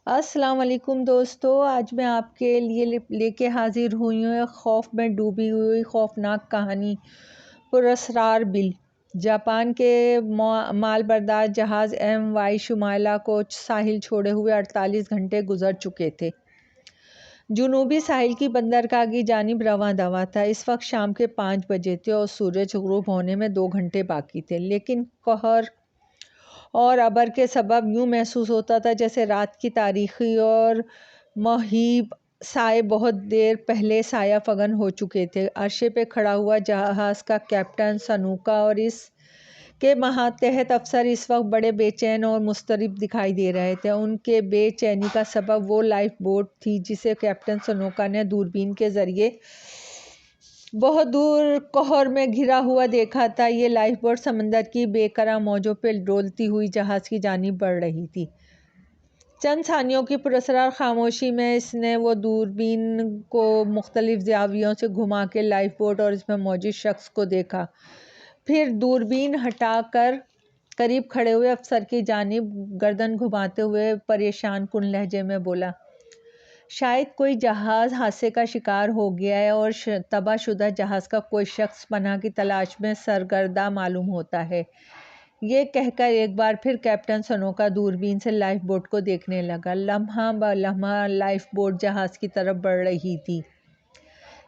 السلام علیکم دوستو، آج میں آپ کے لیے لے کے حاضر ہوئی ہوں ایک خوف میں ڈوبی ہوئی خوفناک کہانی پراسرار بل۔ جاپان کے مال بردار جہاز MV شمالا کو ساحل چھوڑے ہوئے 48 گھنٹے گزر چکے تھے۔ جنوبی ساحل کی بندرگاہ کی جانب رواں دواں تھا۔ اس وقت شام کے 5 بجے تھے اور سورج غروب ہونے میں 2 گھنٹے باقی تھے، لیکن قہر اور ابر کے سبب یوں محسوس ہوتا تھا جیسے رات کی تاریکی اور مہیب سائے بہت دیر پہلے سایہ فگن ہو چکے تھے۔ عرصے پہ کھڑا ہوا جہاز کا کیپٹن سنوکا اور اس کے ماتحت افسر اس وقت بڑے بے چین اور مضطرب دکھائی دے رہے تھے۔ ان کے بے چینی کا سبب وہ لائف بوٹ تھی جسے کیپٹن سنوکا نے دوربین کے ذریعے بہت دور قہر میں گھرا ہوا دیکھا تھا۔ یہ لائف بوٹ سمندر کی بے قرار موجوں پہ ڈولتی ہوئی جہاز کی جانب بڑھ رہی تھی۔ چند ثانیوں کی پراسرار خاموشی میں اس نے وہ دوربین کو مختلف زاویوں سے گھما کے لائف بوٹ اور اس میں موجود شخص کو دیکھا، پھر دوربین ہٹا کر قریب کھڑے ہوئے افسر کی جانب گردن گھماتے ہوئے پریشان کن لہجے میں بولا، شاید کوئی جہاز حادثے کا شکار ہو گیا ہے اور تباہ شدہ جہاز کا کوئی شخص پناہ کی تلاش میں سرگرداں معلوم ہوتا ہے۔ یہ کہہ کر ایک بار پھر کیپٹن سنوکا دوربین سے لائف بوٹ کو دیکھنے لگا۔ لمحہ بہ لمحہ لائف بوٹ جہاز کی طرف بڑھ رہی تھی۔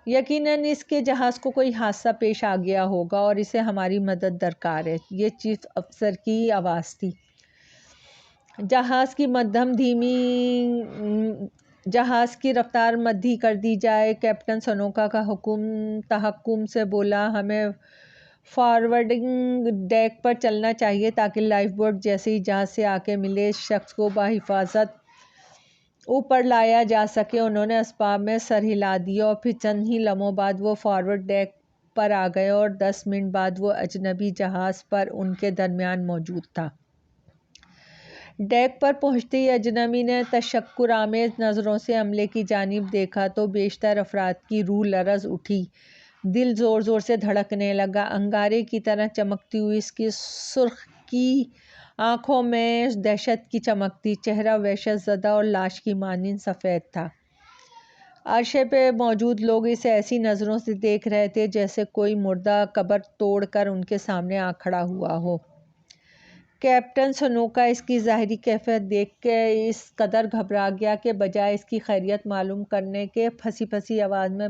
یقیناً اس کے جہاز کو کوئی حادثہ پیش آ گیا ہوگا اور اسے ہماری مدد درکار ہے، یہ چیف افسر کی آواز تھی۔ جہاز کی رفتار مدھی کر دی جائے، کیپٹن سنوکا کا حکم تحکم سے بولا، ہمیں فارورڈنگ ڈیک پر چلنا چاہیے تاکہ لائف بوٹ جیسے ہی جہاز سے آ کے ملے اس شخص کو بحفاظت اوپر لایا جا سکے۔ انہوں نے اسباب میں سر ہلا دیا اور پھر چند ہی لمحوں بعد وہ فارورڈ ڈیک پر آ گئے اور 10 منٹ بعد وہ اجنبی جہاز پر ان کے درمیان موجود تھا۔ ڈیک پر پہنچتے ہی اجنبی نے تشکرآمیز نظروں سے عملے کی جانب دیکھا تو بیشتر افراد کی روح لرز اٹھی، دل زور زور سے دھڑکنے لگا۔ انگارے کی طرح چمکتی ہوئی اس کی سرخی آنکھوں میں دہشت کی چمک تھی، چہرہ وحشت زدہ اور لاش کی مانند سفید تھا۔ عرصے پہ موجود لوگ اسے ایسی نظروں سے دیکھ رہے تھے جیسے کوئی مردہ قبر توڑ کر ان کے سامنے آ کھڑا ہوا ہو۔ کیپٹن سنوکا اس کی ظاہری کیفیت دیکھ کے اس قدر گھبرا گیا کہ بجائے اس کی خیریت معلوم کرنے کے پھنسی پھنسی آواز میں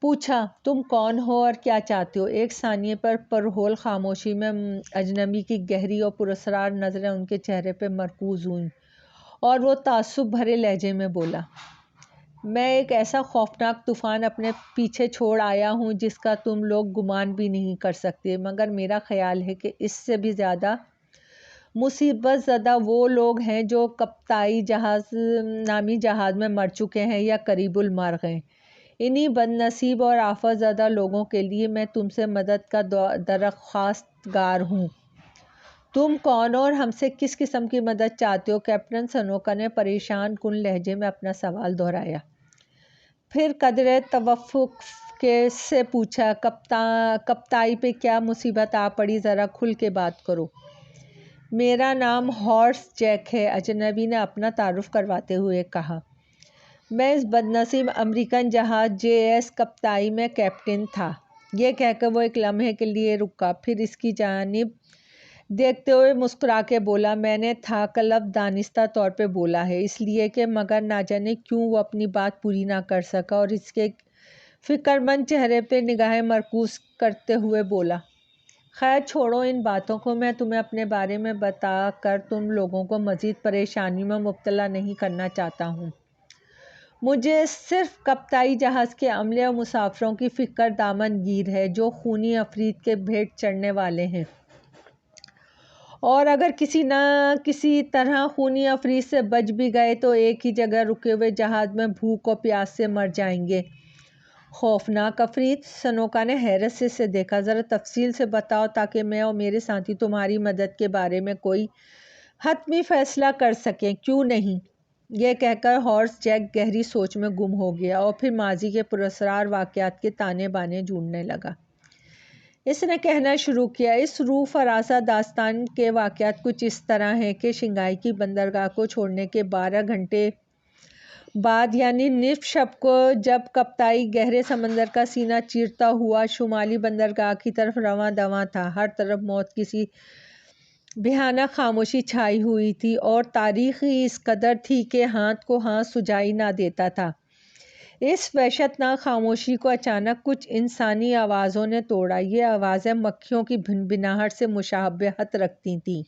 پوچھا، تم کون ہو اور کیا چاہتے ہو؟ ایک ثانیے پر پرہول خاموشی میں اجنبی کی گہری اور پراسرار نظریں ان کے چہرے پہ مرکوز ہوئیں اور وہ تعصب بھرے لہجے میں بولا، میں ایک ایسا خوفناک طوفان اپنے پیچھے چھوڑ آیا ہوں جس کا تم لوگ گمان بھی نہیں کر سکتے، مگر میرا خیال ہے کہ اس سے بھی زیادہ مصیبت زدہ وہ لوگ ہیں جو کپتائی نامی جہاز میں مر چکے ہیں یا قریب المرگ ہیں۔ انہی بد نصیب اور آفت زدہ لوگوں کے لیے میں تم سے مدد کا درخواست گار ہوں۔ تم کون ہو اور ہم سے کس قسم کی مدد چاہتے ہو؟ کیپٹن سنوکا نے پریشان کن لہجے میں اپنا سوال دہرایا، پھر قدرے توقف سے پوچھا، کپتائی پہ کیا مصیبت آ پڑی؟ ذرا کھل کے بات کرو۔ میرا نام ہارس جیک ہے، اجنبی نے اپنا تعارف کرواتے ہوئے کہا۔ میں اس بد نصیب امریکن جہاز JS کپتائی میں کیپٹن تھا۔ یہ کہہ کر وہ ایک لمحے کے لیے رکا، پھر اس کی جانب دیکھتے ہوئے مسکرا کے بولا، میں نے تھا قلب دانستہ طور پہ بولا ہے اس لیے کہ مگر نہ جانے کیوں وہ اپنی بات پوری نہ کر سکا اور اس کے فکر مند چہرے پہ نگاہیں مرکوز کرتے ہوئے بولا، خیر چھوڑو ان باتوں کو، میں تمہیں اپنے بارے میں بتا کر تم لوگوں کو مزید پریشانیوں میں مبتلا نہیں کرنا چاہتا ہوں۔ مجھے صرف کپتائی جہاز کے عملے اور مسافروں کی فکر دامن گیر ہے جو خونی افریط کے بھیٹ چڑھنے والے ہیں اور اگر کسی نہ کسی طرح خونی افریط سے بچ بھی گئے تو ایک ہی جگہ رکے ہوئے جہاز میں بھوک اور پیاس سے مر جائیں گے۔ خوفناک افریط؟ سنوکا نے حیرت سے اسے دیکھا، ذرا تفصیل سے بتاؤ تاکہ میں اور میرے ساتھی تمہاری مدد کے بارے میں کوئی حتمی فیصلہ کر سکیں۔ کیوں نہیں؟ یہ کہہ کر ہارس جیک گہری سوچ میں گم ہو گیا اور پھر ماضی کے پراسرار واقعات کے تانے بانے ڈھونڈنے لگا۔ اس نے کہنا شروع کیا، اس روح فراسا داستان کے واقعات کچھ اس طرح ہیں کہ شنگھائی کی بندرگاہ کو چھوڑنے کے 12 گھنٹے بعد یعنی نصف شب کو جب کپتائی گہرے سمندر کا سینہ چیرتا ہوا شمالی بندرگاہ کی طرف رواں دواں تھا، ہر طرف موت کی سی بھیانک خاموشی چھائی ہوئی تھی اور تاریخ ہی اس قدر تھی کہ ہاتھ کو ہاتھ سجائی نہ دیتا تھا۔ اس وحشتناک خاموشی کو اچانک کچھ انسانی آوازوں نے توڑا۔ یہ آوازیں مکھیوں کی بھنبھناہٹ سے مشابہت رکھتی تھیں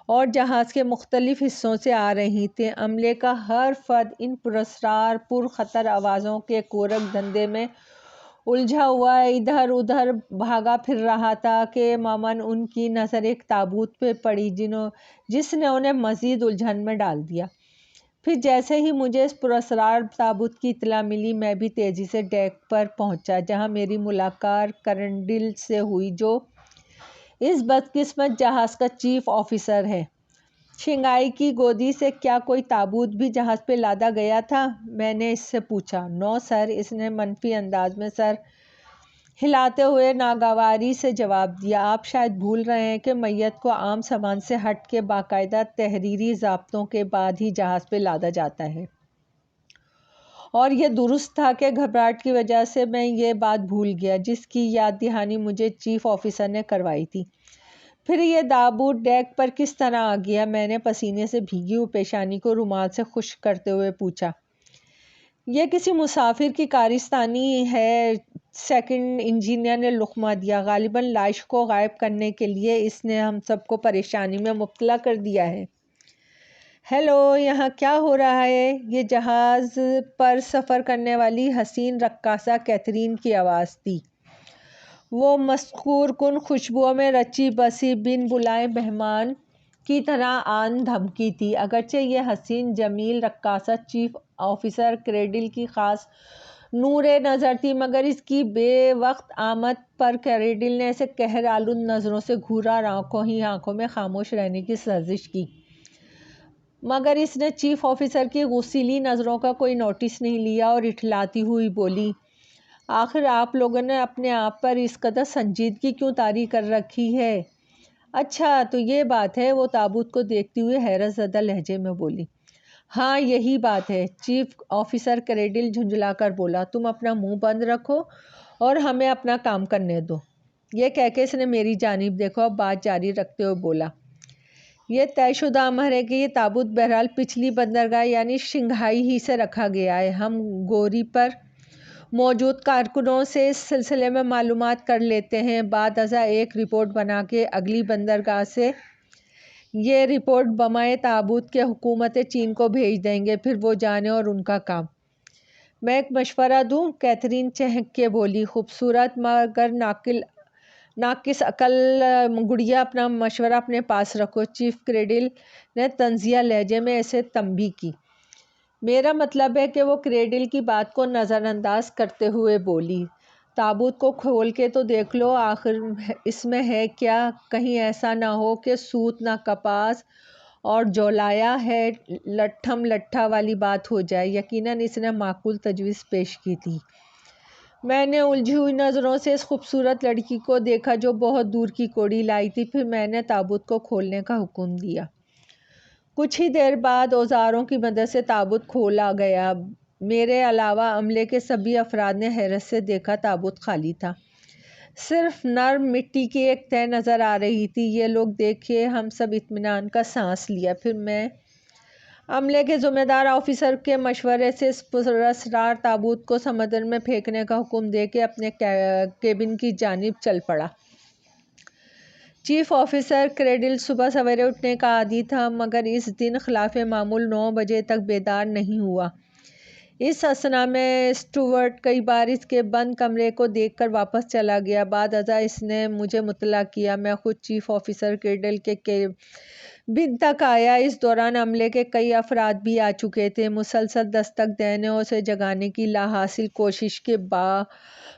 اور جہاز کے مختلف حصوں سے آ رہی تھیں۔ عملے کا ہر فرد ان پراسرار پرخطر آوازوں کے کورک دھندے میں الجھا ہوا ادھر ادھر بھاگا پھر رہا تھا کہ مامن ان کی نظر ایک تابوت پہ پڑی جس نے انہیں مزید الجھن میں ڈال دیا۔ پھر جیسے ہی مجھے اس پراسرار تابوت کی اطلاع ملی، میں بھی تیزی سے ڈیک پر پہنچا جہاں میری ملاقات کرنڈل سے ہوئی جو اس بدقسمت جہاز کا چیف آفیسر ہے۔ شنگھائی کی گودی سے کیا کوئی تابوت بھی جہاز پہ لادا گیا تھا؟ میں نے اس سے پوچھا۔ نو سر، اس نے منفی انداز میں سر ہلاتے ہوئے ناگواری سے جواب دیا۔ آپ شاید بھول رہے ہیں کہ میت کو عام سامان سے ہٹ کے باقاعدہ تحریری ضابطوں کے بعد ہی جہاز پہ لادا جاتا ہے۔ اور یہ درست تھا کہ گھبراہٹ کی وجہ سے میں یہ بات بھول گیا جس کی یاد دہانی مجھے چیف آفیسر نے کروائی تھی۔ پھر یہ تابوت ڈیک پر کس طرح آ گیا؟ میں نے پسینے سے بھیگی ہوئی پیشانی کو رومال سے خشک کرتے ہوئے پوچھا۔ یہ کسی مسافر کی کارستانی ہے، سیکنڈ انجینئر نے لقمہ دیا۔ غالباً لاش کو غائب کرنے کے لیے اس نے ہم سب کو پریشانی میں مبتلا کر دیا ہے۔ ہیلو، یہاں کیا ہو رہا ہے؟ یہ جہاز پر سفر کرنے والی حسین رقاصہ کیتھرین کی آواز تھی۔ وہ مسحور کن خوشبوؤں میں رچی بسی بن بلائے مہمان کی طرح آن دھمکی تھی۔ اگرچہ یہ حسین جمیل رقاصہ چیف آفیسر کریڈل کی خاص نورِ نظر تھی، مگر اس کی بے وقت آمد پر کریڈل نے اسے قہر آلود نظروں سے گھورا اور آنکھوں ہی آنکھوں میں خاموش رہنے کی سازش کی، مگر اس نے چیف آفیسر کی غصیلی نظروں کا کوئی نوٹس نہیں لیا اور اٹھلاتی ہوئی بولی، آخر آپ لوگوں نے اپنے آپ پر اس قدر سنجیدگی کیوں طاری کر رکھی ہے؟ اچھا تو یہ بات ہے، وہ تابوت کو دیکھتی ہوئے حیرت زدہ لہجے میں بولی۔ ہاں یہی بات ہے، چیف آفیسر کریڈل جھنجھلا کر بولا۔ تم اپنا منہ بند رکھو اور ہمیں اپنا کام کرنے دو۔ یہ کہہ کے اس نے میری جانب دیکھا اور بات جاری رکھتے ہوئے بولا، یہ طے شدہ امر ہے کہ یہ تابوت بہرحال پچھلی بندرگاہ یعنی شنگھائی ہی سے رکھا گیا ہے۔ ہم گوری پر موجود کارکنوں سے اس سلسلے میں معلومات کر لیتے ہیں، بعد ازاں ایک رپورٹ بنا کے اگلی بندرگاہ سے یہ رپورٹ بمائے تابوت کے حکومت چین کو بھیج دیں گے، پھر وہ جانے اور ان کا کام۔ میں ایک مشورہ دوں؟ کیتھرین چہک کے بولی۔ خوبصورت مگر ناقص عقل گڑیا، اپنا مشورہ اپنے پاس رکھو، چیف کریڈل نے طنزیہ لہجے میں اسے تنبیہ کی۔ میرا مطلب ہے کہ وہ کریڈل کی بات کو نظر انداز کرتے ہوئے بولی، تابوت کو کھول کے تو دیکھ لو، آخر اس میں ہے کیا؟ کہیں ایسا نہ ہو کہ سوت نہ کپاس اور جولایا ہے لٹھم لٹھا والی بات ہو جائے۔ یقیناً اس نے معقول تجویز پیش کی تھی۔ میں نے الجھی ہوئی نظروں سے اس خوبصورت لڑکی کو دیکھا جو بہت دور کی کوڑی لائی تھی، پھر میں نے تابوت کو کھولنے کا حکم دیا۔ کچھ ہی دیر بعد اوزاروں کی مدد سے تابوت کھولا گیا۔ میرے علاوہ عملے کے سبھی افراد نے حیرت سے دیکھا، تابوت خالی تھا، صرف نرم مٹی کی ایک تہہ نظر آ رہی تھی۔ یہ لوگ دیکھ کے ہم سب اطمینان کا سانس لیا۔ پھر میں عملے کے ذمہ دار آفیسر کے مشورے سے اس پراسرار تابوت کو سمندر میں پھینکنے کا حکم دے کے اپنے کیبن کی جانب چل پڑا۔ چیف آفیسر کریڈل صبح سویرے اٹھنے کا عادی تھا، مگر اس دن خلاف معمول 9 بجے تک بیدار نہیں ہوا۔ اس اثنا میں اسٹوورٹ کئی بار اس کے بند کمرے کو دیکھ کر واپس چلا گیا۔ بعد ازاں اس نے مجھے مطلع کیا۔ میں خود چیف آفیسر کریڈل کے کیبن تک آیا۔ اس دوران عملے کے کئی افراد بھی آ چکے تھے۔ مسلسل دستک دینے اور اسے جگانے کی لاحاصل کوشش کے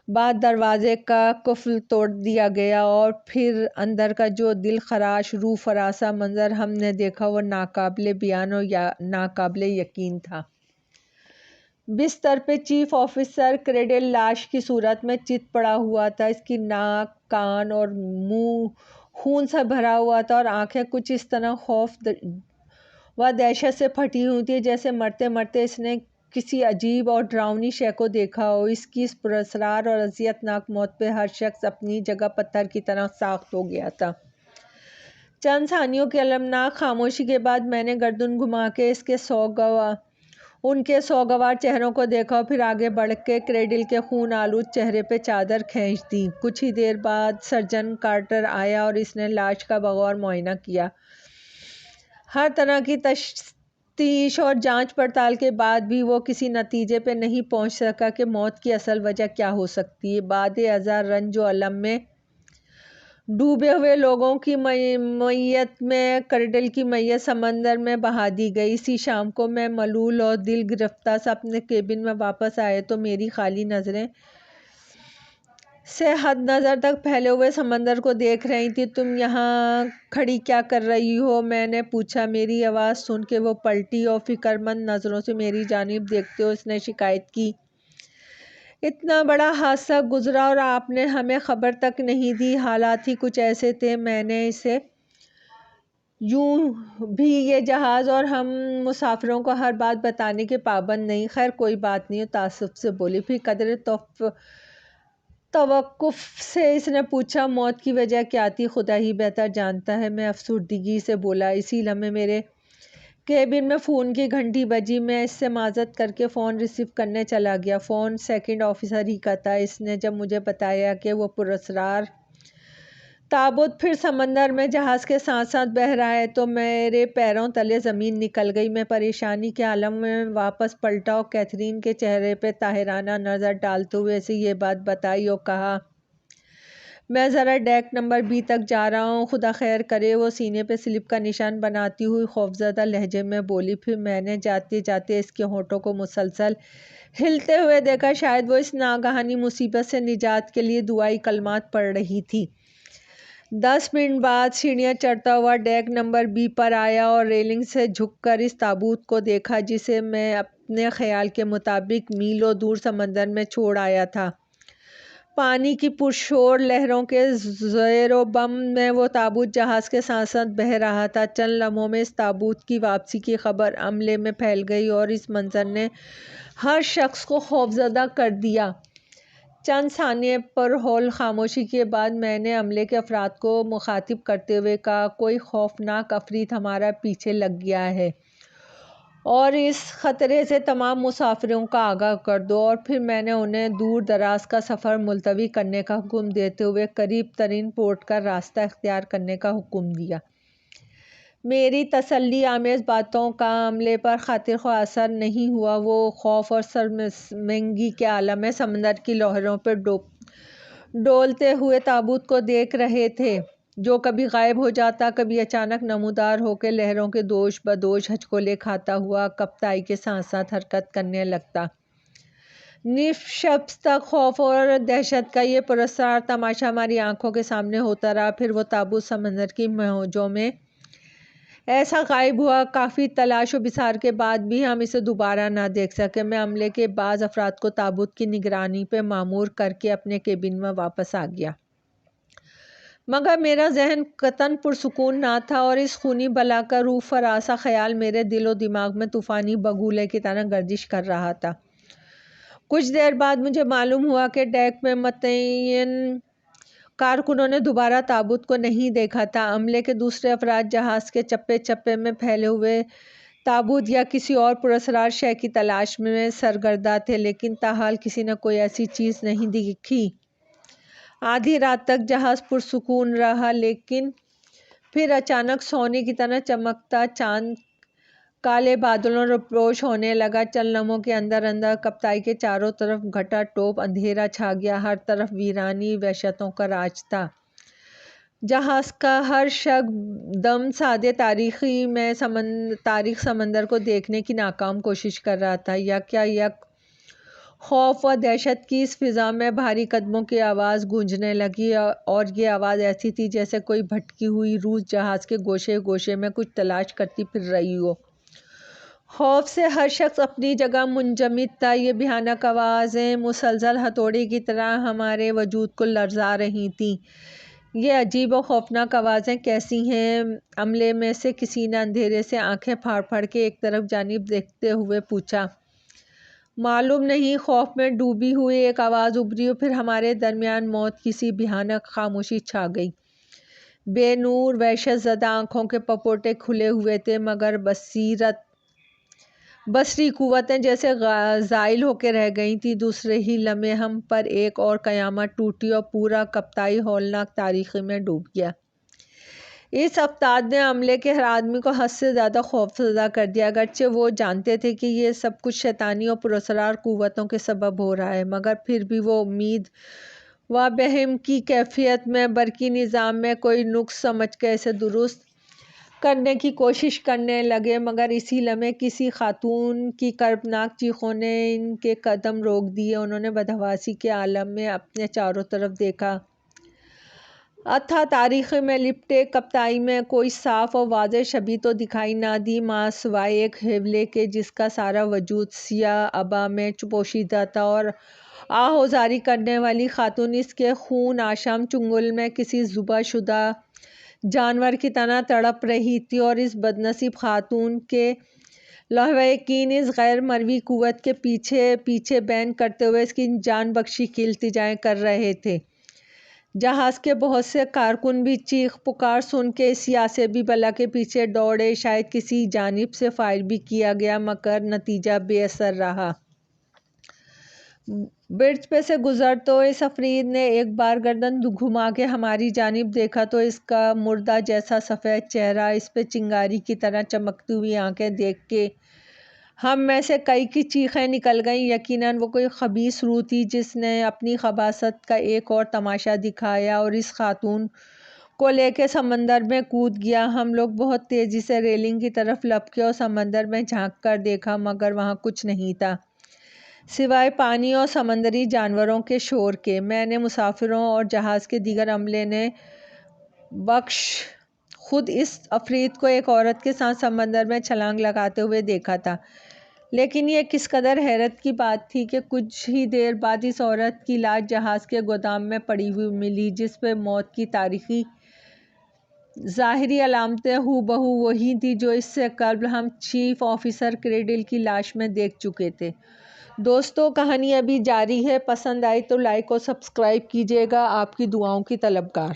بعد دروازے کا قفل توڑ دیا گیا اور پھر اندر کا جو دل خراش روح فراسا منظر ہم نے دیکھا وہ ناقابل بیان اور ناقابل یقین تھا۔ بستر پہ چیف آفیسر کریڈل لاش کی صورت میں چت پڑا ہوا تھا. اس کی ناک، کان اور منہ خون سے بھرا ہوا تھا اور آنکھیں کچھ اس طرح خوف و دہشت سے پھٹی ہوئی تھی جیسے مرتے مرتے اس نے کسی عجیب اور ڈراؤنی شے کو دیکھا ہو. اس کی اس پراسرار اور اذیت ناک موت پہ ہر شخص اپنی جگہ پتھر کی طرح ساخت ہو گیا تھا. چند ثانیوں کی المناک خاموشی کے بعد میں نے گردن گھما کے ان کے سوگوار چہروں کو دیکھا اور پھر آگے بڑھ کے کریڈل کے خون آلود چہرے پہ چادر کھینچ دی. کچھ ہی دیر بعد سرجن کارٹر آیا اور اس نے لاش کا بغور معائنہ کیا. ہر طرح کی تفتیش اور جانچ پڑتال کے بعد بھی وہ کسی نتیجے پہ نہیں پہنچ سکا کہ موت کی اصل وجہ کیا ہو سکتی ہے. بعد ازاں رنج و الم میں ڈوبے ہوئے لوگوں کی میت میں کریڈل کی میت سمندر میں بہا دی گئی. اسی شام کو میں ملول اور دل گرفتہ سے اپنے کیبن میں واپس آیا تو میری خالی نظریں سے حد نظر تک پھیلے ہوئے سمندر کو دیکھ رہی تھی. تم یہاں کھڑی کیا کر رہی ہو؟ میں نے پوچھا. میری آواز سن کے وہ پلٹی اور فکرمند نظروں سے میری جانب دیکھتے ہوئے اس نے شکایت کی. اتنا بڑا حادثہ گزرا اور آپ نے ہمیں خبر تک نہیں دی. حالات ہی کچھ ایسے تھے. میں نے اسے یوں بھی یہ جہاز اور ہم مسافروں کو ہر بات بتانے کے پابند نہیں. خیر کوئی بات نہیں. تعصب سے بولی. پھر قدرے توقف سے اس نے پوچھا موت کی وجہ کیا تھی؟ خدا ہی بہتر جانتا ہے. میں افسردگی سے بولا. اسی لمحے میرے کیبن میں فون کی گھنٹی بجی. میں اس سے معذرت کر کے فون ریسیو کرنے چلا گیا. فون سیکنڈ آفیسر ہی کا تھا. اس نے جب مجھے بتایا کہ وہ پراسرار تابوت پھر سمندر میں جہاز کے ساتھ ساتھ بہہ رہا ہے تو میرے پیروں تلے زمین نکل گئی. میں پریشانی کے عالم میں واپس پلٹا اور کیتھرین کے چہرے پہ طاہرانہ نظر ڈالتے ہوئے اسے یہ بات بتائی اور کہا میں ذرا ڈیک نمبر B تک جا رہا ہوں. خدا خیر کرے. وہ سینے پہ سلپ کا نشان بناتی ہوئی خوفزدہ لہجے میں بولی. پھر میں نے جاتے جاتے اس کے ہونٹوں کو مسلسل ہلتے ہوئے دیکھا. شاید وہ اس ناگہانی مصیبت سے نجات کے لیے دعائی کلمات پڑھ رہی تھی. 10 منٹ بعد سیڑھیاں چڑھتا ہوا ڈیک نمبر B پر آیا اور ریلنگ سے جھک کر اس تابوت کو دیکھا جسے میں اپنے خیال کے مطابق میلوں دور سمندر میں چھوڑ آیا تھا. پانی کی پرشور لہروں کے زیر و بم میں وہ تابوت جہاز کے ساتھ ساتھ بہہ رہا تھا. چند لمحوں میں اس تابوت کی واپسی کی خبر عملے میں پھیل گئی اور اس منظر نے ہر شخص کو خوفزدہ کر دیا. چند ثانیے پر ہول خاموشی کے بعد میں نے عملے کے افراد کو مخاطب کرتے ہوئے کہا کوئی خوفناک عفریت ہمارا پیچھے لگ گیا ہے اور اس خطرے سے تمام مسافروں کا آگاہ کر دو. اور پھر میں نے انہیں دور دراز کا سفر ملتوی کرنے کا حکم دیتے ہوئے قریب ترین پورٹ کا راستہ اختیار کرنے کا حکم دیا. میری تسلی آمیز باتوں کا عملے پر خاطر خواہ اثر نہیں ہوا. وہ خوف اور شرمندگی کے عالم میں سمندر کی لہروں پہ ڈولتے ہوئے تابوت کو دیکھ رہے تھے جو کبھی غائب ہو جاتا کبھی اچانک نمودار ہو کے لہروں کے دوش بدوش ہچکولے کھاتا ہوا کپتائی کے ساتھ ساتھ حرکت کرنے لگتا. نصف شب تک خوف اور دہشت کا یہ پراسرار تماشا ہماری آنکھوں کے سامنے ہوتا رہا. پھر وہ تابوت سمندر کی موجوں میں ایسا غائب ہوا. کافی تلاش و بسار کے بعد بھی ہم اسے دوبارہ نہ دیکھ سکے. میں عملے کے بعض افراد کو تابوت کی نگرانی پہ مامور کر کے اپنے کیبن میں واپس آ گیا مگر میرا ذہن قطعاً پرسکون نہ تھا اور اس خونی بلا کا روح فراسا خیال میرے دل و دماغ میں طوفانی بگولے کی طرح گردش کر رہا تھا. کچھ دیر بعد مجھے معلوم ہوا کہ ڈیک میں متعین کارکنوں نے دوبارہ تابوت کو نہیں دیکھا تھا. عملے کے دوسرے افراد جہاز کے چپے چپے میں پھیلے ہوئے تابوت یا کسی اور پراسرار شے کی تلاش میں سرگرداں تھے لیکن تاحال کسی نے کوئی ایسی چیز نہیں دیکھی. آدھی رات تک جہاز پرسکون رہا لیکن پھر اچانک سونے کی طرح چمکتا چاند کالے بادلوں روپوش ہونے لگا. چند لمحوں کے اندر اندر کپتائی کے چاروں طرف گھٹا ٹوپ اندھیرا چھا گیا. ہر طرف ویرانی وحشتوں کا راج تھا. جہاز کا ہر شق دم سادے تاریخ سمندر کو دیکھنے کی ناکام کوشش کر رہا تھا. یک خوف و دہشت کی اس فضا میں بھاری قدموں کی آواز گونجنے لگی اور یہ آواز ایسی تھی جیسے کوئی بھٹکی ہوئی روح جہاز کے گوشے گوشے میں کچھ تلاش کرتی پھر رہی ہو. خوف سے ہر شخص اپنی جگہ منجمد تھا۔ یہ بھیانک آوازیں مسلسل ہتھوڑے کی طرح ہمارے وجود کو لرزا رہی تھیں۔ یہ عجیب و خوفناک آوازیں کیسی ہیں؟ عملے میں سے کسی نے اندھیرے سے آنکھیں پھاڑ پھاڑ کے ایک طرف جانب دیکھتے ہوئے پوچھا۔ معلوم نہیں، خوف میں ڈوبی ہوئی ایک آواز ابھری اور پھر ہمارے درمیان موت کی سی بھیانک خاموشی چھا گئی۔ بے نور وحشت زدہ آنکھوں کے پپوٹے کھلے ہوئے تھے، مگر بصری قوتیں جیسے زائل ہو کے رہ گئی تھیں۔ دوسرے ہی لمحے ہم پر ایک اور قیامت ٹوٹی اور پورا کپتائی ہولناک تاریکی میں ڈوب گیا۔ اس افتاد نے عملے کے ہر آدمی کو حد سے زیادہ خوفزدہ کر دیا۔ اگرچہ وہ جانتے تھے کہ یہ سب کچھ شیطانی اور پراسرار قوتوں کے سبب ہو رہا ہے، مگر پھر بھی وہ امید و بہم کی کیفیت میں برقی نظام میں کوئی نقص سمجھ کے اسے درست کرنے کی کوشش کرنے لگے۔ مگر اسی لمحے کسی خاتون کی کربناک چیخوں نے ان کے قدم روک دیے۔ انہوں نے بدحواسی کے عالم میں اپنے چاروں طرف دیکھا۔ اتھاہ تاریکی میں لپٹے کپتائی میں کوئی صاف اور واضح شبیہ تو دکھائی نہ دی، ماں سوائے ایک حیولے کے جس کا سارا وجود سیاہ عبا میں پوشیدہ تھا، اور آہوازری کرنے والی خاتون اس کے خون آشام چنگل میں کسی ذبح شدہ جانور کی طرح تڑپ رہی تھی، اور اس بدنصیب خاتون کے لوح یقین اس غیر مروی قوت کے پیچھے پیچھے بین کرتے ہوئے اس کی جان بخشی کی التجائیں کر رہے تھے۔ جہاز کے بہت سے کارکن بھی چیخ پکار سن کے اس یاسیبی بلا کے پیچھے دوڑے۔ شاید کسی جانب سے فائر بھی کیا گیا، مگر نتیجہ بے اثر رہا۔ برج پہ سے گزر تو اس آفریت نے ایک بار گردن گھما کے ہماری جانب دیکھا تو اس کا مردہ جیسا سفید چہرہ، اس پہ چنگاری کی طرح چمکتی ہوئی آنکھیں دیکھ کے ہم میں سے کئی کی چیخیں نکل گئیں۔ یقیناً وہ کوئی خبیث روح تھی جس نے اپنی خباثت کا ایک اور تماشا دکھایا اور اس خاتون کو لے کے سمندر میں کود گیا۔ ہم لوگ بہت تیزی سے ریلنگ کی طرف لپکے اور سمندر میں جھانک کر دیکھا، مگر وہاں کچھ نہیں تھا سوائے پانی اور سمندری جانوروں کے شور کے۔ میں نے مسافروں اور جہاز کے دیگر عملے نے بخش خود اس عفریت کو ایک عورت کے ساتھ سمندر میں چھلانگ لگاتے ہوئے دیکھا تھا، لیکن یہ کس قدر حیرت کی بات تھی کہ کچھ ہی دیر بعد اس عورت کی لاش جہاز کے گودام میں پڑی ہوئی ملی، جس پہ موت کی تاریخی ظاہری علامتیں ہو بہو وہی تھیں جو اس سے قبل ہم چیف آفیسر کریڈل کی لاش میں دیکھ چکے تھے۔ دوستو، کہانی ابھی جاری ہے۔ پسند آئی تو لائک اور سبسکرائب کیجیے گا۔ آپ کی دعاؤں کی طلبگار۔